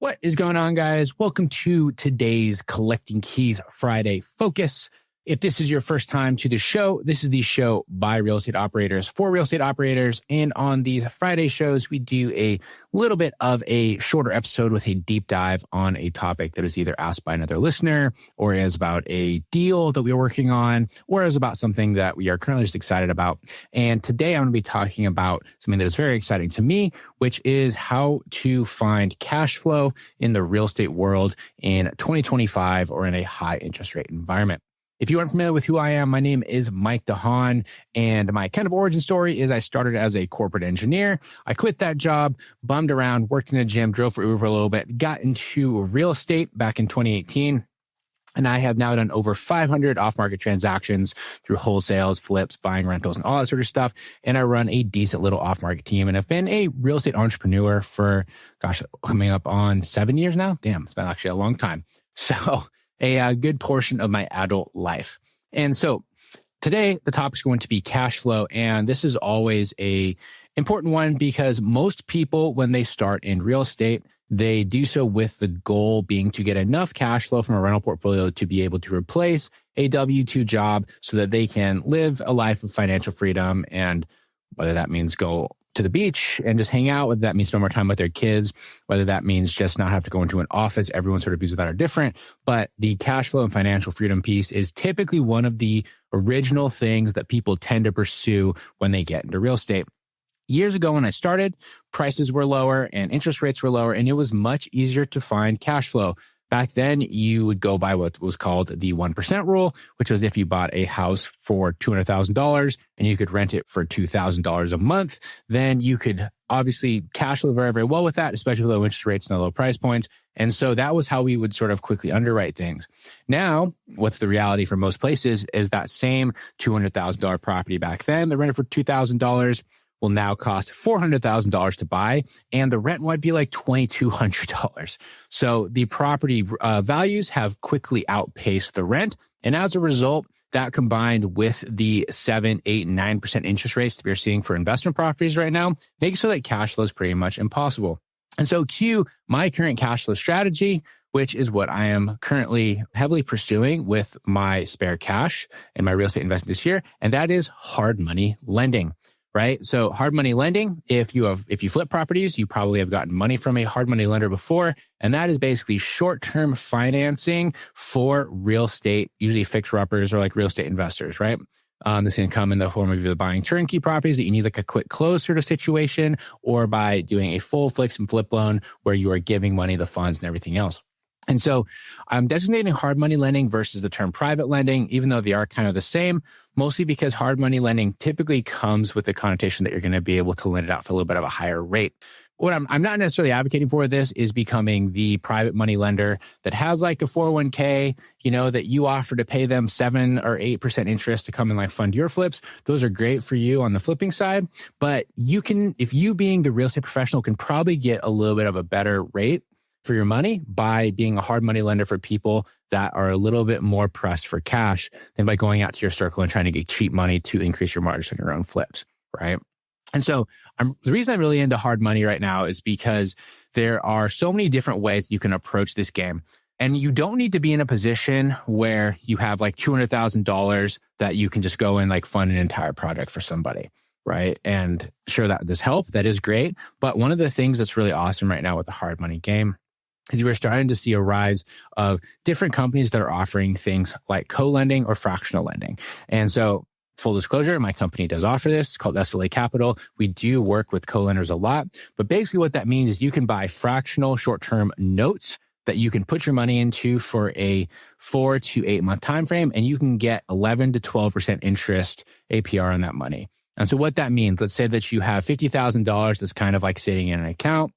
What is going on, guys? Welcome to today's Collecting Keys Friday Focus. If this is your first time to the show, this is the show by real estate operators for real estate operators. And on these Friday shows, we do a little bit of a shorter episode with a deep dive on a topic that is either asked by another listener or is about a deal that we're working on or is about something that we are currently just excited about. And today I'm going to be talking about something that is very exciting to me, which is how to find cash flow in the real estate world in 2025 or in a high interest rate environment. If you aren't familiar with who I am, my name is Mike DeHaan, and my kind of origin story is I started as a corporate engineer. I quit that job, bummed around, worked in a gym, drove for Uber for a little bit, got into real estate back in 2018. And I have now done over 500 off-market transactions through wholesales, flips, buying rentals, and all that sort of stuff. And I run a decent little off-market team and have been a real estate entrepreneur for, coming up on 7 years now. Damn, it's been actually a long time. So a good portion of my adult life. And so today, the topic is going to be cash flow. And this is always a important one because most people, when they start in real estate, they do so with the goal being to get enough cash flow from a rental portfolio to be able to replace a W-2 job so that they can live a life of financial freedom. And whether that means go to the beach and just hang out, whether that means spend more time with their kids, whether that means just not have to go into an office. Everyone's sort of views of that are different. But the cash flow and financial freedom piece is typically one of the original things that people tend to pursue when they get into real estate. Years ago when I started, prices were lower and interest rates were lower, and it was much easier to find cash flow. Back then, you would go by what was called the 1% rule, which was if you bought a house for $200,000 and you could rent it for $2,000 a month, then you could obviously cash flow very, very well with that, especially with low interest rates and low price points. And so that was how we would sort of quickly underwrite things. Now, what's the reality for most places is that same $200,000 property back then, they rented for $2,000, will now cost $400,000 to buy, and the rent might be like $2,200. So the property values have quickly outpaced the rent. And as a result, that combined with the 7, 8, 9% interest rates that we're seeing for investment properties right now, makes it so that cash flow is pretty much impossible. And so cue my current cash flow strategy, which is what I am currently heavily pursuing with my spare cash and my real estate investment this year. And that is hard money lending. Right? So hard money lending, if you flip properties, you probably have gotten money from a hard money lender before. And that is basically short-term financing for real estate, usually fixer-uppers or like real estate investors, right? This can come in the form of either buying turnkey properties that you need like a quick close sort of situation, or by doing a full fix and flip loan where you are giving money, the funds and everything else. And so I'm designating hard money lending versus the term private lending, even though they are kind of the same, mostly because hard money lending typically comes with the connotation that you're going to be able to lend it out for a little bit of a higher rate. What I'm not necessarily advocating for this is becoming the private money lender that has like a 401k, that you offer to pay them 7 or 8% interest to come and like fund your flips. Those are great for you on the flipping side, but you can, if you being the real estate professional can probably get a little bit of a better rate for your money by being a hard money lender for people that are a little bit more pressed for cash than by going out to your circle and trying to get cheap money to increase your margins on your own flips, right? And so the reason I'm really into hard money right now is because there are so many different ways you can approach this game. And you don't need to be in a position where you have like $200,000 that you can just go and like fund an entire project for somebody, right? And sure, that does help. That is great. But one of the things that's really awesome right now with the hard money game is we're starting to see a rise of different companies that are offering things like co-lending or fractional lending. And so full disclosure, my company does offer this. It's called SLA Capital. We do work with co-lenders a lot. But basically what that means is you can buy fractional short-term notes that you can put your money into for a 4 to 8 month time frame, and you can get 11 to 12% interest APR on that money. And so what that means, let's say that you have $50,000 that's kind of like sitting in an account.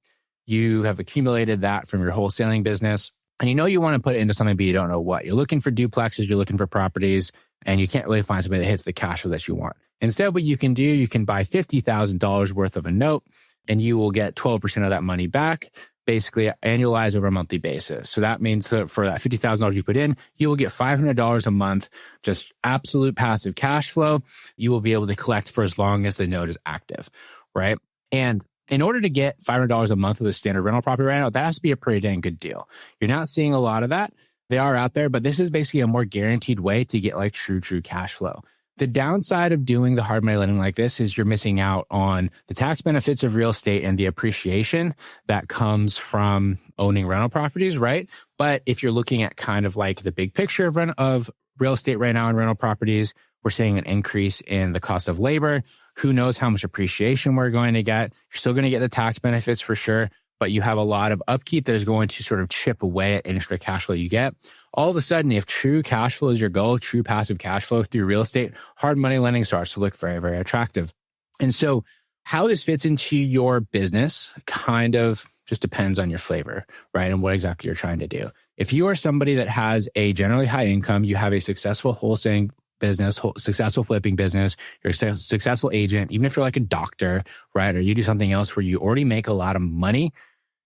You have accumulated that from your wholesaling business, and you want to put it into something, but you don't know what. You're looking for duplexes, you're looking for properties, and you can't really find somebody that hits the cash flow that you want. Instead, what you can do, you can buy $50,000 worth of a note, and you will get 12% of that money back, basically annualized over a monthly basis. So that means that for that $50,000 you put in, you will get $500 a month, just absolute passive cash flow. You will be able to collect for as long as the note is active, right? And in order to get $500 a month of the standard rental property right now, that has to be a pretty dang good deal. You're not seeing a lot of that. They are out there, but this is basically a more guaranteed way to get like true cash flow. The downside of doing the hard money lending like this is you're missing out on the tax benefits of real estate and the appreciation that comes from owning rental properties, right? But if you're looking at kind of like the big picture of real estate right now and rental properties, we're seeing an increase in the cost of labor. Who knows how much appreciation we're going to get? You're still going to get the tax benefits for sure, but you have a lot of upkeep that is going to sort of chip away at extra cash flow you get. All of a sudden, if true cash flow is your goal, true passive cash flow through real estate, hard money lending starts to look very, very attractive. And so how this fits into your business kind of just depends on your flavor, right? And what exactly you're trying to do. If you are somebody that has a generally high income, you have a successful wholesaling business, successful flipping business, you're a successful agent, even if you're like a doctor, right? Or you do something else where you already make a lot of money,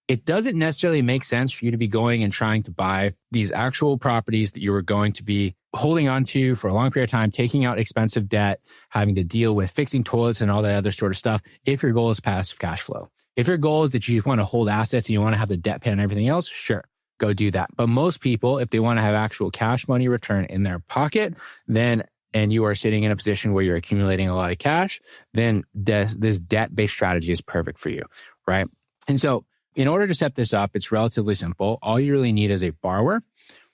it doesn't necessarily make sense for you to be going and trying to buy these actual properties that you are going to be holding on to for a long period of time, taking out expensive debt, having to deal with fixing toilets and all that other sort of stuff if your goal is passive cash flow. If your goal is that you want to hold assets and you want to have the debt pay and everything else, sure, go do that. But most people, if they want to have actual cash money return in their pocket, then and you are sitting in a position where you're accumulating a lot of cash, then this debt-based strategy is perfect for you, right? And so in order to set this up, it's relatively simple. All you really need is a borrower.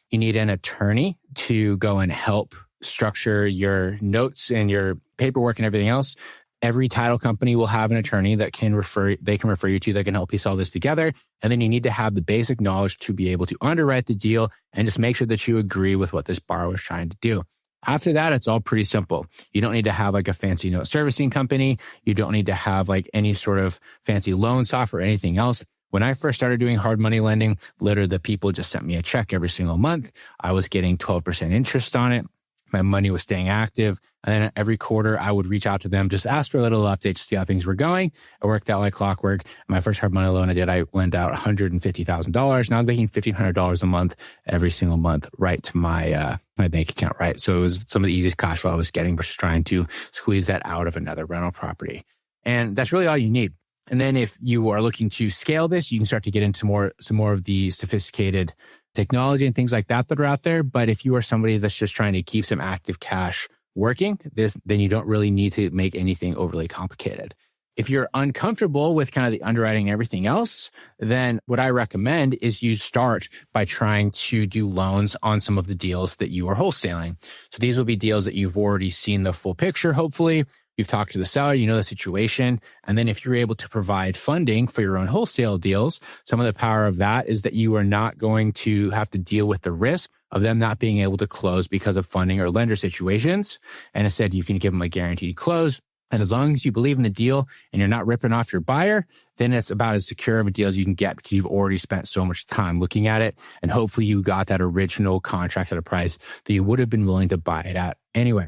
You need an attorney to go and help structure your notes and your paperwork and everything else. Every title company will have an attorney that can refer you to that can help piece all this together. And then you need to have the basic knowledge to be able to underwrite the deal and just make sure that you agree with what this borrower is trying to do. After that, it's all pretty simple. You don't need to have like a fancy note servicing company. You don't need to have like any sort of fancy loan software or anything else. When I first started doing hard money lending, literally the people just sent me a check every single month. I was getting 12% interest on it. My money was staying active. And then every quarter, I would reach out to them, just ask for a little update to see how things were going. It worked out like clockwork. My first hard money loan I lent out $150,000. Now I'm making $1,500 a month every single month right to my bank account, right? So it was some of the easiest cash flow I was getting versus trying to squeeze that out of another rental property. And that's really all you need. And then if you are looking to scale this, you can start to get into some more of the sophisticated technology and things like that are out there. But if you are somebody that's just trying to keep some active cash working, then you don't really need to make anything overly complicated. If you're uncomfortable with kind of the underwriting and everything else, then what I recommend is you start by trying to do loans on some of the deals that you are wholesaling. So these will be deals that you've already seen the full picture, hopefully. You've talked to the seller, you know the situation. And then if you're able to provide funding for your own wholesale deals, some of the power of that is that you are not going to have to deal with the risk of them not being able to close because of funding or lender situations. And instead, you can give them a guaranteed close. And as long as you believe in the deal and you're not ripping off your buyer, then it's about as secure of a deal as you can get because you've already spent so much time looking at it. And hopefully you got that original contract at a price that you would have been willing to buy it at anyway,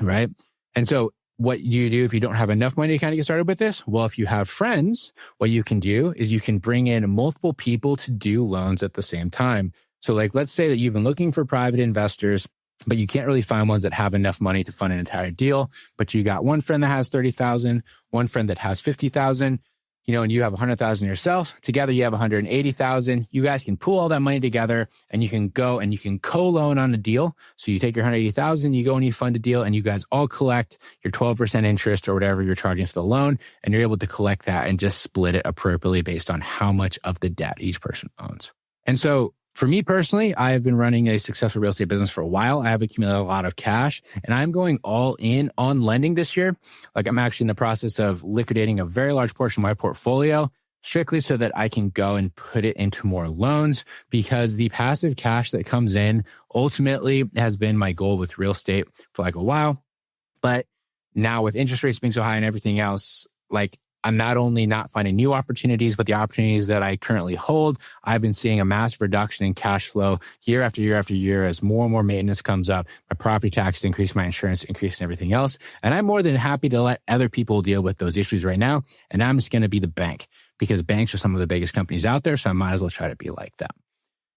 right? And so what you do if you don't have enough money to kind of get started with this? Well, if you have friends, what you can do is you can bring in multiple people to do loans at the same time. So like, let's say that you've been looking for private investors, but you can't really find ones that have enough money to fund an entire deal. But you got one friend that has 30,000, one friend that has 50,000, and you have 100,000 yourself. Together, you have 180,000. You guys can pool all that money together and you can go and you can co-loan on a deal. So you take your 180,000, you go and you fund a deal and you guys all collect your 12% interest or whatever you're charging for the loan. And you're able to collect that and just split it appropriately based on how much of the debt each person owns. And so for me personally, I have been running a successful real estate business for a while. I have accumulated a lot of cash and I'm going all in on lending this year. Like I'm actually in the process of liquidating a very large portion of my portfolio strictly so that I can go and put it into more loans because the passive cash that comes in ultimately has been my goal with real estate for like a while. But now with interest rates being so high and everything else, like I'm not only not finding new opportunities, but the opportunities that I currently hold, I've been seeing a massive reduction in cash flow year after year after year as more and more maintenance comes up. My property taxes increase, my insurance increase, and everything else. And I'm more than happy to let other people deal with those issues right now. And I'm just going to be the bank because banks are some of the biggest companies out there. So I might as well try to be like them.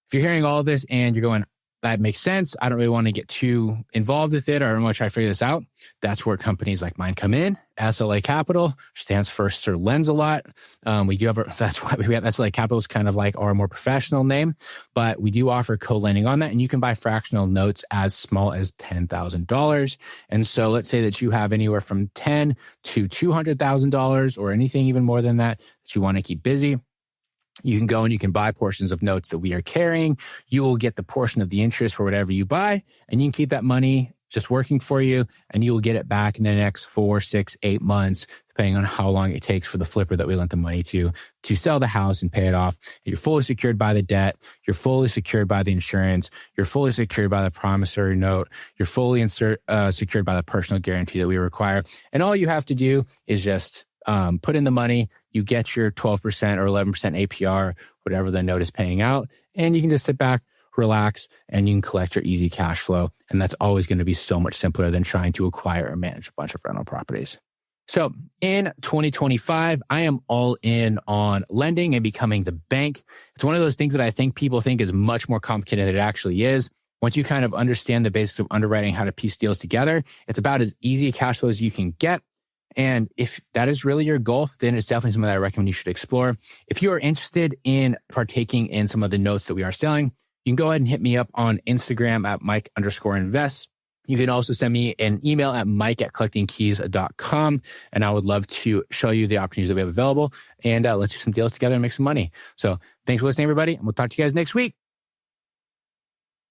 If you're hearing all of this and you're going, that makes sense. I don't really want to get too involved with it, or I don't want to try to figure this out. That's where companies like mine come in. SLA Capital stands for Sir Lens-A-Lot. That's why we have SLA Capital is kind of like our more professional name, but we do offer co-lending on that, and you can buy fractional notes as small as $10,000. And so let's say that you have anywhere from $10,000 to $200,000 or anything even more than that you want to keep busy. You can go and you can buy portions of notes that we are carrying. You will get the portion of the interest for whatever you buy, and you can keep that money just working for you, and you will get it back in the next 4, 6, 8 months, depending on how long it takes for the flipper that we lent the money to sell the house and pay it off. You're fully secured by the debt. You're fully secured by the insurance. You're fully secured by the promissory note. You're fully secured by the personal guarantee that we require. And all you have to do is just put in the money. You get your 12% or 11% APR, whatever the note is paying out, and you can just sit back, relax, and you can collect your easy cash flow. And that's always going to be so much simpler than trying to acquire or manage a bunch of rental properties. So in 2025, I am all in on lending and becoming the bank. It's one of those things that I think people think is much more complicated than it actually is. Once you kind of understand the basics of underwriting, how to piece deals together, it's about as easy a cash flow as you can get. And if that is really your goal, then it's definitely something that I recommend you should explore. If you are interested in partaking in some of the notes that we are selling, you can go ahead and hit me up on Instagram at Mike_invest. You can also send me an email at mike@collectingkeys.com, and I would love to show you the opportunities that we have available, and let's do some deals together and make some money. So thanks for listening, everybody, and we'll talk to you guys next week.